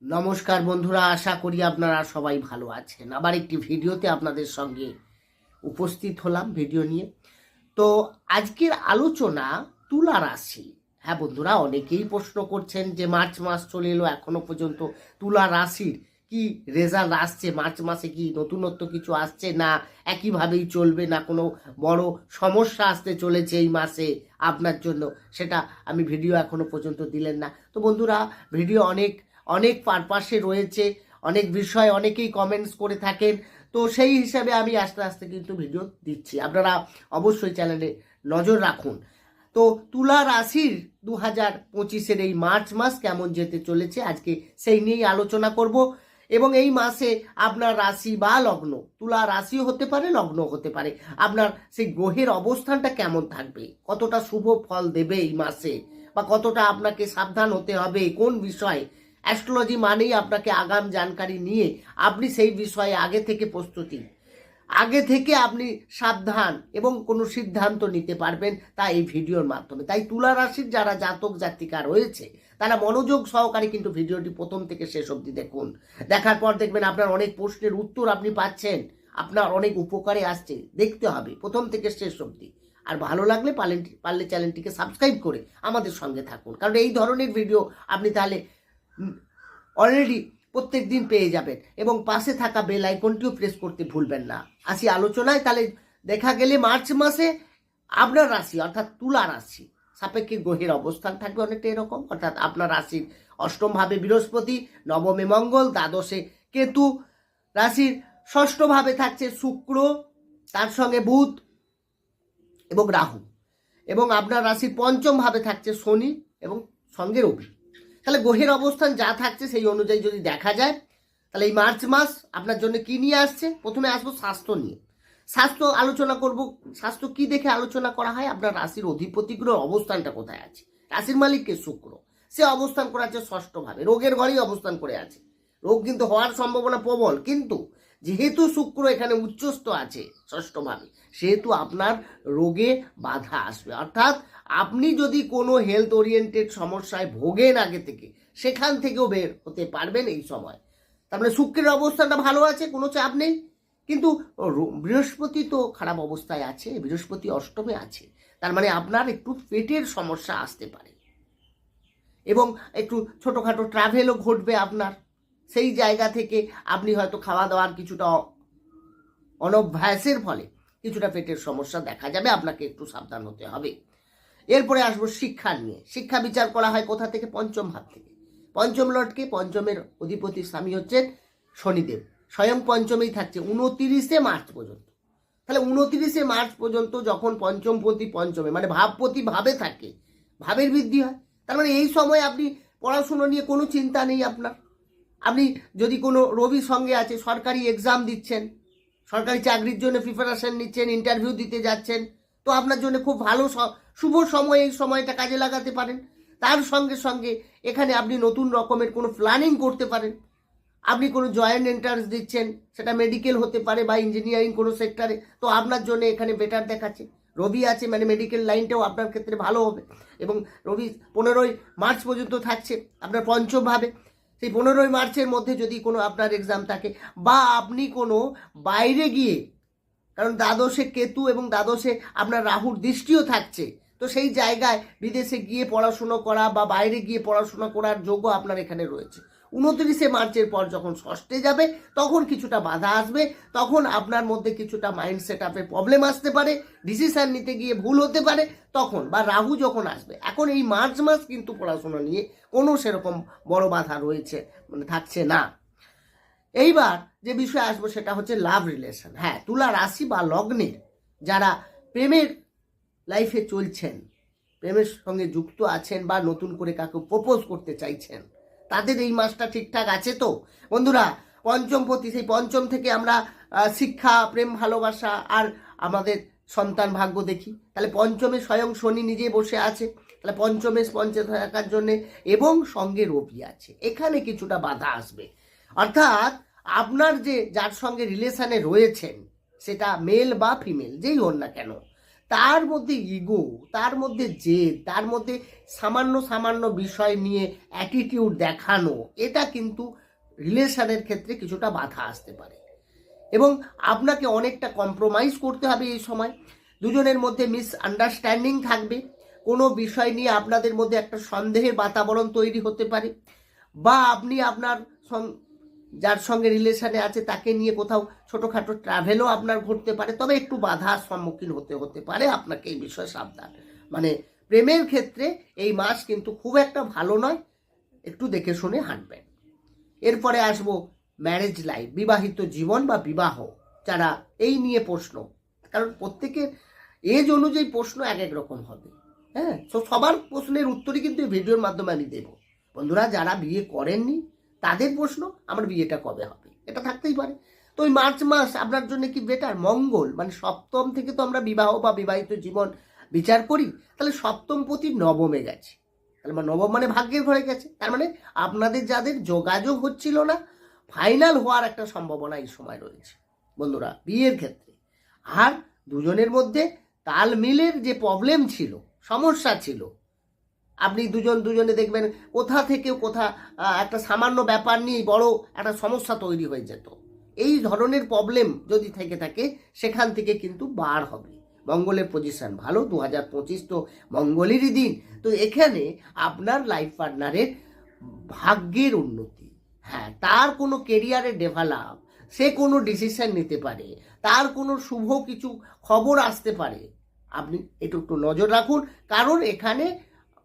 নমস্কার বন্ধুরা, আশা করি আপনারা সবাই ভালো আছেন। আবার একটি ভিডিওতে আপনাদের সঙ্গে উপস্থিত হলাম ভিডিও নিয়ে। তো আজকের আলোচনা তুলা রাশি। হ্যাঁ বন্ধুরা, অনেকেই প্রশ্ন করছেন যে মার্চ মাস চলে এলো, এখনো পর্যন্ত তুলা রাশির কি রেজাল্ট আসছে, মার্চ মাসে কি নতুনত্ব কিছু আসছে, না একইভাবেই চলবে, না কোনো বড় সমস্যা আসতে চলেছে এই মাসে আপনার জন্য, সেটা আমি ভিডিও এখনো পর্যন্ত দিলেন না। তো বন্ধুরা, ভিডিও অনেক অনেক পারপাসে রয়েছে, অনেক বিষয় অনেকেই কমেন্টস করে থাকেন। তো সেই হিসাবে আমি আস্তে আস্তে কিন্তু ভিডিও দিচ্ছি, আপনারা অবশ্যই চ্যানেলে নজর রাখুন। তো তুলা রাশির 2025-এর এই মার্চ মাস কেমন যেতে চলেছে আজকে সেই নিয়েই আলোচনা করব। এবং এই মাসে আপনার রাশি বা লগ্ন, তুলা রাশিও হতে পারে, লগ্ন হতে পারে, আপনার সেই গ্রহের অবস্থানটা কেমন থাকবে, কতটা শুভ ফল দেবে এই মাসে, বা কতটা আপনাকে সাবধান হতে হবে কোন বিষয়ে। অ্যাস্ট্রোলজি মানেই আপনাকে আগাম জানকারি নিয়ে আপনি সেই বিষয়ে আগে থেকে প্রস্তুতি, আগে থেকে আপনি সাবধান এবং কোনো সিদ্ধান্ত নিতে পারবেন, তা এই ভিডিওর মাধ্যমে। তাই তুলা রাশির যারা জাতক জাতিকা রয়েছে তারা মনোযোগ সহকারে কিন্তু ভিডিওটি প্রথম থেকে শেষ অবধি দেখুন। দেখার পর দেখবেন আপনার অনেক প্রশ্নের উত্তর আপনি পাচ্ছেন, আপনার অনেক উপকারে আসছে। দেখতে হবে প্রথম থেকে শেষ অবধি। আর ভালো লাগলে পারলে চ্যানেলটিকে সাবস্ক্রাইব করে আমাদের সঙ্গে থাকুন, কারণ এই ধরনের ভিডিও আপনি তাহলে অলরেডি প্রত্যেক দিন পেয়ে যাবেন। এবং পাশে থাকা বেল আইকনটিও প্রেস করতে ভুলবেন না। আসি আলোচনায়। তাহলে দেখা গেলে মার্চ মাসে আপনার রাশি অর্থাৎ তুলা রাশি সাপেক্ষে গ্রহের অবস্থান থাকবে অনেকটা এরকম। অর্থাৎ আপনার রাশির অষ্টম ভাবে বৃহস্পতি, নবমে মঙ্গল, দ্বাদশে কেতু, রাশির ষষ্ঠ ভাবে থাকছে শুক্র, তার সঙ্গে বুধ এবং রাহু, এবং আপনার রাশির পঞ্চম ভাবে থাকছে শনি এবং সঙ্গে রবি। তাহলে গ্রহের অবস্থান যা থাকছে সেই অনুযায়ী যদি দেখা যায়, তাহলে এই মার্চ মাস আপনার জন্য কি নিয়ে আসছে। প্রথমে আসবো স্বাস্থ্য নিয়ে। স্বাস্থ্য আলোচনা করব। স্বাস্থ্য কি দেখে আলোচনা করা হয়, আপনার রাশির অধিপতি গ্রহের অবস্থানটা কোথায় আছে। রাশির মালিককে শুক্র, সে অবস্থান করে আছে ষষ্ঠ ভাবে, রোগের ঘরেই অবস্থান করে আছে। রোগ কিন্তু হওয়ার সম্ভাবনা প্রবল, কিন্তু যেহেতু শুক্র এখানে উচ্চস্থ আছে ষষ্ঠ ভাবে, সেহেতু আপনার রোগে বাধা আসবে। অর্থাৎ আপনি যদি কোনো হেলথ ওরিয়েন্টেড সমস্যায় ভোগেন আগে থেকে, সেখান থেকেও বের হতে পারবেন এই সময়। তারপরে শুক্রের অবস্থানটা ভালো আছে, কোনো চাপ নেই, কিন্তু বৃহস্পতি তো খারাপ অবস্থায় আছে, বৃহস্পতি অষ্টমে আছে। তার মানে আপনার একটু পেটের সমস্যা আসতে পারে এবং একটু ছোটোখাটো ট্রাভেলও ঘটবে আপনার। সেই জায়গা থেকে আপনি হয়তো খাওয়া দাওয়ার কিছুটা অনভ্যাসের ফলে কিছুটা পেটের সমস্যা দেখা যাবে, আপনাকে একটু সাবধান হতে হবে। এরপরে আসবো শিক্ষা নিয়ে। শিক্ষা বিচার করা হয় কোথা থেকে, পঞ্চম ভাব থেকে। পঞ্চম লর্ডকে, পঞ্চমের অধিপতি স্বামী হচ্ছেন শনিদেব, স্বয়ং পঞ্চমেই থাকছে 29শে মার্চ পর্যন্ত। তাহলে 29শে মার্চ পর্যন্ত যখন পঞ্চমপতি পঞ্চমে মানে ভাবপতি ভাবে থাকে, ভাবের বৃদ্ধি হয়। তার মানে এই সময় আপনি পড়াশুনো নিয়ে কোনো চিন্তা নেই আপনার। আপনি যদি কোনো রবি সঙ্গে আছে, সরকারি এক্সাম দিচ্ছেন, সরকারি চাকরির জন্য প্রিপারেশন নিচ্ছেন, ইন্টারভিউ দিতে যাচ্ছেন, তো আপনার জন্য খুব ভালো শুভ সময়, এই সময়টা কাজে লাগাতে পারেন। তার সঙ্গে সঙ্গে এখানে আপনি নতুন রকমের কোনো প্ল্যানিং করতে পারেন। আপনি কোনো জয়েন্ট এন্ট্রান্স দিচ্ছেন, সেটা মেডিকেল হতে পারে বা ইঞ্জিনিয়ারিং কোনো সেক্টরে, তো আপনার জন্য এখানে বেটার দেখাচ্ছে। রবি আছে মানে মেডিকেল লাইনটাও আপনার ক্ষেত্রে ভালো হবে। এবং রবি 15ই মার্চ পর্যন্ত থাকছে আপনার পঞ্চম ভাবে। সেই 15ই মার্চের মধ্যে যদি কোনো আপনার এক্সাম থাকে, বা আপনি কোনো বাইরে গিয়ে, কারণ দ্বাদশে কেতু এবং দ্বাদশে আপনার রাহুর দৃষ্টিও থাকছে, তো সেই জায়গায় বিদেশে গিয়ে পড়াশুনো করা বা বাইরে গিয়ে পড়াশোনা করার যোগ্য আপনার এখানে রয়েছে। 29শে মার্চের পর যখন ষষ্ঠে যাবে, তখন কিছুটা বাধা আসবে, তখন আপনার মধ্যে কিছুটা মাইন্ড সেট আপের প্রবলেম আসতে পারে, ডিসিশন নিতে গিয়ে ভুল হতে পারে তখন, বা রাহু যখন আসবে। এখন এই মার্চ মাস কিন্তু পড়াশোনা নিয়ে কোনো সেরকম বড় বাধা রয়েছে মানে থাকছে না। এইবার যে বিষয়ে আসবো সেটা হচ্ছে লাভ রিলেশন। হ্যাঁ, তুলা রাশি বা লগ্নের যারা প্রেমের লাইফে চলছেন, প্রেমের সঙ্গে যুক্ত আছেন, বা নতুন করে কাউকে প্রপোজ করতে চাইছেন, তাদের এই মাসটা ঠিকঠাক আছে তো বন্ধুরা। পঞ্চমপতি, সেই পঞ্চম থেকে আমরা শিক্ষা, প্রেম, ভালোবাসা আর আমাদের সন্তান ভাগ্য দেখি। তাহলে পঞ্চমে স্বয়ং শনি নিজে বসে আছে, তাহলে পঞ্চমে পঞ্চে থাকার জন্যে, এবং সঙ্গে রবি আছে, এখানে কিছুটা বাধা আসবে। অর্থাৎ আপনার যে যার সঙ্গে রিলেশনে রয়েছেন, সেটা মেল বা ফিমেল যেই হন না কেন, তার মধ্যে ইগো, তার মধ্যে জেদ, তার মধ্যে সামান্য সামান্য বিষয় নিয়ে অ্যাটিটিউড দেখানো, এটা কিন্তু রিলেশনের ক্ষেত্রে কিছুটা বাধা আসতে পারে এবং আপনাকে অনেকটা কম্প্রোমাইজ করতে হবে এই সময়। দুজনের মধ্যে মিসআন্ডারস্ট্যান্ডিং থাকবে, কোনো বিষয় নিয়ে আপনাদের মধ্যে একটা সন্দেহের বাতাবরণ তৈরি হতে পারে, বা আপনি আপনার যার সঙ্গে রিলেশনে আছে তাকে নিয়ে কোথাও ছোটোখাটো ট্রাভেলও আপনার ঘটতে পারে, তবে একটু বাধার সম্মুখীন হতে পারে আপনাকে, এই বিষয়ে সাবধান। মানে প্রেমের ক্ষেত্রে এই মাস কিন্তু খুব একটা ভালো নয়, একটু দেখে শুনে হাঁটবেন। এরপরে আসবো ম্যারেজ লাইফ, বিবাহিত জীবন বা বিবাহ, যারা এই নিয়ে প্রশ্ন, কারণ প্রত্যেকের এজ অনুযায়ী প্রশ্ন এক এক রকম হবে। হ্যাঁ, তো সবার প্রশ্নের উত্তরই কিন্তু এই ভিডিওর মাধ্যমে আমি দেবো। বন্ধুরা যারা বিয়ে করেননি তাদের প্রশ্ন, আমার বিয়েটা কবে হবে, এটা থাকতেই পারে। তো ওই মার্চ মাস আপনার জন্য কি বেটার? মঙ্গল মানে সপ্তম থেকে তো আমরা বিবাহ বা বিবাহিত জীবন বিচার করি, তাহলে সপ্তম পতি নবমে গেছে, তাহলে নবম মানে ভাগ্যের ঘরে গেছে, তার মানে আপনাদের যাদের যোগাযোগ হচ্ছিল না, ফাইনাল হওয়ার একটা সম্ভাবনা এই সময় রয়েছে বন্ধুরা বিয়ের ক্ষেত্রে। আর দুজনের মধ্যে তাল মিলের যে প্রবলেম ছিল, সমস্যা ছিল, আপনি দুজনে দেখবেন কোথা থেকে কোথা একটা সামান্য ব্যাপার নিয়ে বড় একটা সমস্যা তৈরি হয়ে যেত। এই ধরনের প্রবলেম যদি থেকে থাকে সেখান থেকে কিন্তু বার হবে। মঙ্গলের পজিশন ভালো, 2025 তো মঙ্গলেরই দিন। তো এখানে আপনার লাইফ পার্টনারের ভাগ্যের উন্নতি, হ্যাঁ, তার কোনো কেরিয়ারে ডেভেলপ, সে কোনো ডিসিশন নিতে পারে, তার কোনো শুভ কিছু খবর আসতে পারে, আপনি একটু নজর রাখুন, কারণ এখানে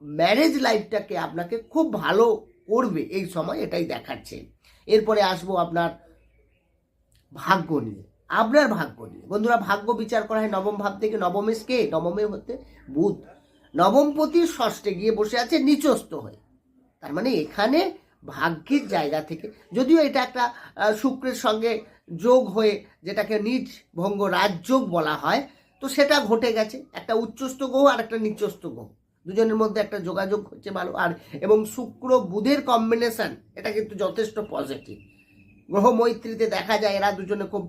ম্যারেজ লাইফটাকে আপনাকে খুব ভালো করবে এই সময়, এটাই দেখাচ্ছে। এরপরে আসবো আপনার ভাগ্য নিয়ে, আপনার ভাগ্য নিয়ে। বন্ধুরা ভাগ্য বিচার করা হয় নবম ভাব থেকে। নবমে কে? নবমে হতে বুধ, নবমপতি ষষ্ঠে গিয়ে বসে আছে নিচস্থ হয়ে। তার মানে এখানে ভাগ্যের জায়গা থেকে, যদিও এটা একটা শুক্রের সঙ্গে যোগ হয়ে যেটাকে নিজ ভঙ্গ রাজযোগ বলা হয়, তো সেটা ঘটে গেছে। একটা উচ্চস্থ গ্রহ আর একটা নিচস্থ গ্রহ, দুজনের মধ্যে একটা যোগাযোগ হচ্ছে ভালো। আর এবং শুক্র বুধের কম্বিনেশন, এটা কিন্তু যথেষ্ট পজিটিভ। গ্রহ মৈত্রীতে দেখা যায় এরা দুজনে খুব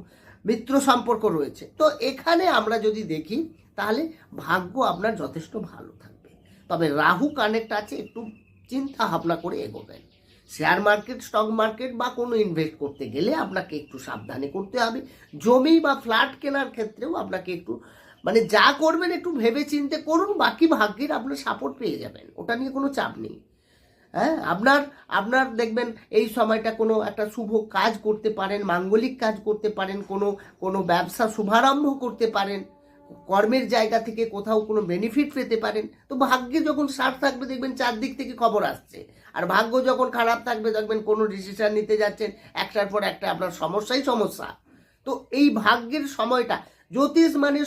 মিত্র সম্পর্ক রয়েছে। তো এখানে আমরা যদি দেখি তাহলে ভাগ্য আপনার যথেষ্ট ভালো থাকবে। তবে রাহু কানেক্ট আছে, একটু চিন্তা ভাবনা করে এগোবেন। শেয়ার মার্কেট, স্টক মার্কেট বা কোনো ইনভেস্ট করতে গেলে আপনাকে একটু সাবধানে করতে হবে। জমি বা ফ্ল্যাট কেনার ক্ষেত্রেও আপনাকে একটু মানে যা করবেন একটু ভেবে চিন্তে করুন, বাকি ভাগ্যের আপনার সাপোর্ট পেয়ে যাবেন, ওটা নিয়ে কোনো চাপ নেই। হ্যাঁ, আপনার দেখবেন এই সময়টা কোনো একটা শুভ কাজ করতে পারেন, মাঙ্গলিক কাজ করতে পারেন, কোনো ব্যবসা শুভারম্ভ করতে পারেন, কর্মের জায়গা থেকে কোথাও কোনো বেনিফিট পেতে পারেন। তো ভাগ্যে যখন সাথ থাকবে দেখবেন চারদিক থেকে খবর আসছে, আর ভাগ্য যখন খারাপ থাকবে দেখবেন কোনো ডিসিশন নিতে যাচ্ছেন একটার পর একটা আপনার সমস্যাই সমস্যা। তো এই ভাগ্যের সময়টা, জ্যোতিষ মানে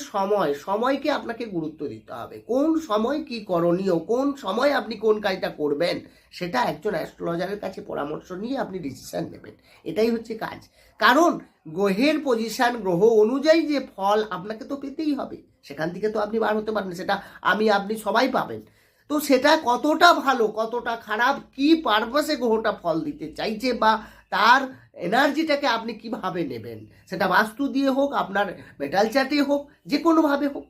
সময়কে আপনাকে গুরুত্ব দিতে হবে। কোন সময় কি করণীয়, কোন সময় আপনি কোন কাজটা করবেন, সেটা একজন অ্যাস্ট্রোলজারের কাছে পরামর্শ নিয়ে আপনি ডিসিশন নেবেন, এটাই হচ্ছে কাজ। কারণ গ্রহের পজিশন, গ্রহ অনুযায়ী যে ফল আপনাকে তো পেতেই হবে, সেখান থেকে তো আপনি বার হতে পারেন, সেটা আপনি সবাই পাবেন। তো সেটা কতটা ভালো কতটা খারাপ, কি পারপাসে গ্রহটা ফল দিতে চাইছে, বা তার এনার্জিটাকে আপনি কিভাবে নেবেন, সেটা বাস্তু দিয়ে হোক, আপনার মেটাল চার্টে হোক, যে কোনোভাবে হোক।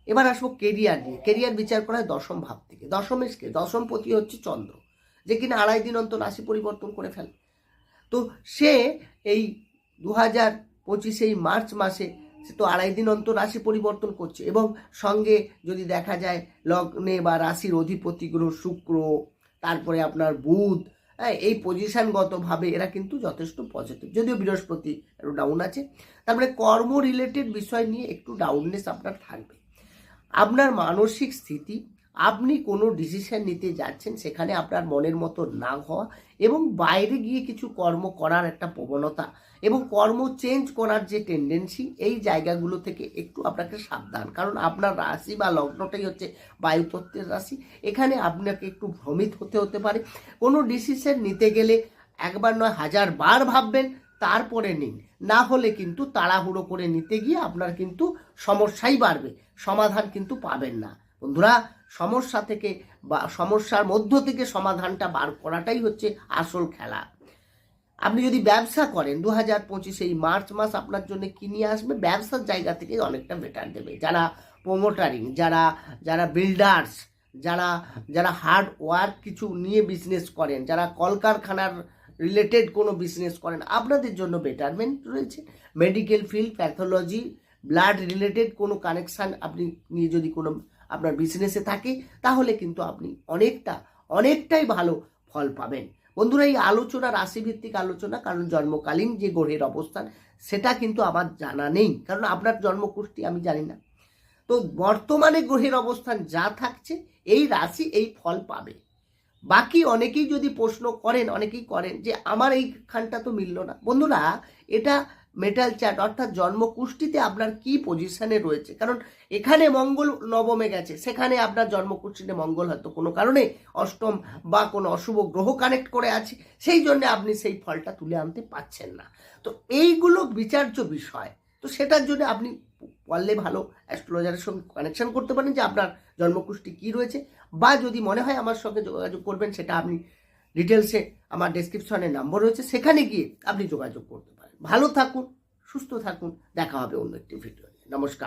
এবার আসবো কেরিয়ার নিয়ে। কেরিয়ার বিচার করা হয় দশম ভাব থেকে। দশমপতি হচ্ছে চন্দ্র, যে কিনা 2.5 দিন অন্তর রাশি পরিবর্তন করে ফেলে। তো সে এই 2025 এই মার্চ মাসে সে তো 2.5 দিন অন্তর রাশি পরিবর্তন করছে, এবং সঙ্গে যদি দেখা যায় লগ্নে বা রাশির অধিপতি গ্রহ শুক্র, তারপরে আপনার বুধ, হ্যাঁ, এই পজিশনগতভাবে এরা কিন্তু যথেষ্ট পজিটিভ। যদিও বৃহস্পতি একটু ডাউন আছে, তারপরে কর্ম রিলেটেড বিষয় নিয়ে একটু ডাউননেস আপনার থাকবে। আপনার মানসিক স্থিতি, আপনি কোনো ডিসিশন নিতে যাচ্ছেন সেখানে আপনার মনের মতো না হওয়া, এবং বাইরে গিয়ে কিছু কর্ম করার একটা প্রবণতা এবং কর্ম চেঞ্জ করার যে টেন্ডেন্সি, এই জায়গাগুলো থেকে একটু আপনাকে সাবধান। কারণ আপনার রাশি বা লগ্নটাই হচ্ছে বায়ুতত্ত্বের রাশি, এখানে আপনাকে একটু ভ্রমিত হতে পারে। কোনো ডিসিশন নিতে গেলে একবার নয় 1000 বার ভাববেন, তারপরে নিন, না হলে কিন্তু তাড়াহুড়ো করে নিতে গিয়ে আপনার কিন্তু সমস্যাই বাড়বে, সমাধান কিন্তু পাবেন না। বন্ধুরা সমস্যা থেকে বা সমস্যার মধ্য থেকে সমাধানটা বার করাটাই হচ্ছে আসল খেলা। আপনি যদি ব্যবসা করেন 2025 এই মার্চ মাস আপনার জন্য কি নিয়ে আসবে, ব্যবসার জায়গা থেকে অনেকটা বেটার দেবে। যারা প্রোমোটারিং, যারা যারা বিল্ডার্স, যারা যারা হার্ড ওয়ার্ক কিছু নিয়ে বিজনেস করেন, যারা কলকারখানার রিলেটেড কোনো বিজনেস করেন, আপনাদের জন্য বেটারমেন্ট রয়েছে। Medical field, pathology, blood related কোনো কানেকশান আপনি নিয়ে যদি কোনো আপনার বিজনেসে থাকে, তাহলে কিন্তু আপনি অনেকটাই ভালো ফল পাবেন। বন্ধুরা, এই আলোচনা রাশিভিত্তিক আলোচনা, কারণ জন্মকালীন যে গ্রহের অবস্থান সেটা কিন্তু আমার জানা নেই, কারণ আপনার জন্মকুষ্টি আমি জানি না। তো বর্তমানে গ্রহের অবস্থান যা থাকছে, এই রাশি এই ফল পাবে। বাকি অনেকেই যদি প্রশ্ন করেন, অনেকেই করেন যে আমার এইখানটা তো মিলল না। বন্ধুরা, এটা মেটাল চার্ট, অর্থাৎ জন্মকুষ্ঠিতে আপনার কি পজিশনে রয়েছে, কারণ এখানে মঙ্গল নবমে গেছে, সেখানে আপনার জন্মকুষ্ঠিতে মঙ্গল হয়তো কোনো কারণে অষ্টম বা কোনো অশুভ গ্রহ কানেক্ট করে আছে, সেই জন্য আপনি সেই ফলটা তুলে আনতে পারছেন না। তো এইগুলো বিচার্য বিষয়। তো সেটার জন্য আপনি পারলে ভালো অ্যাস্ট্রোলজারের সঙ্গে কানেকশন করতে পারেন যে আপনার জন্মকুষ্ঠি কী রয়েছে, বা যদি মনে হয় আমার সঙ্গে যোগাযোগ করবেন, সেটা আপনি ডিটেলসে আমার ডেসক্রিপশনে নাম্বার রয়েছে, সেখানে গিয়ে আপনি যোগাযোগ করতে পারেন। ভালো থাকুন, সুস্থ থাকুন, দেখা হবে অন্য একটি ভিডিও। নমস্কার।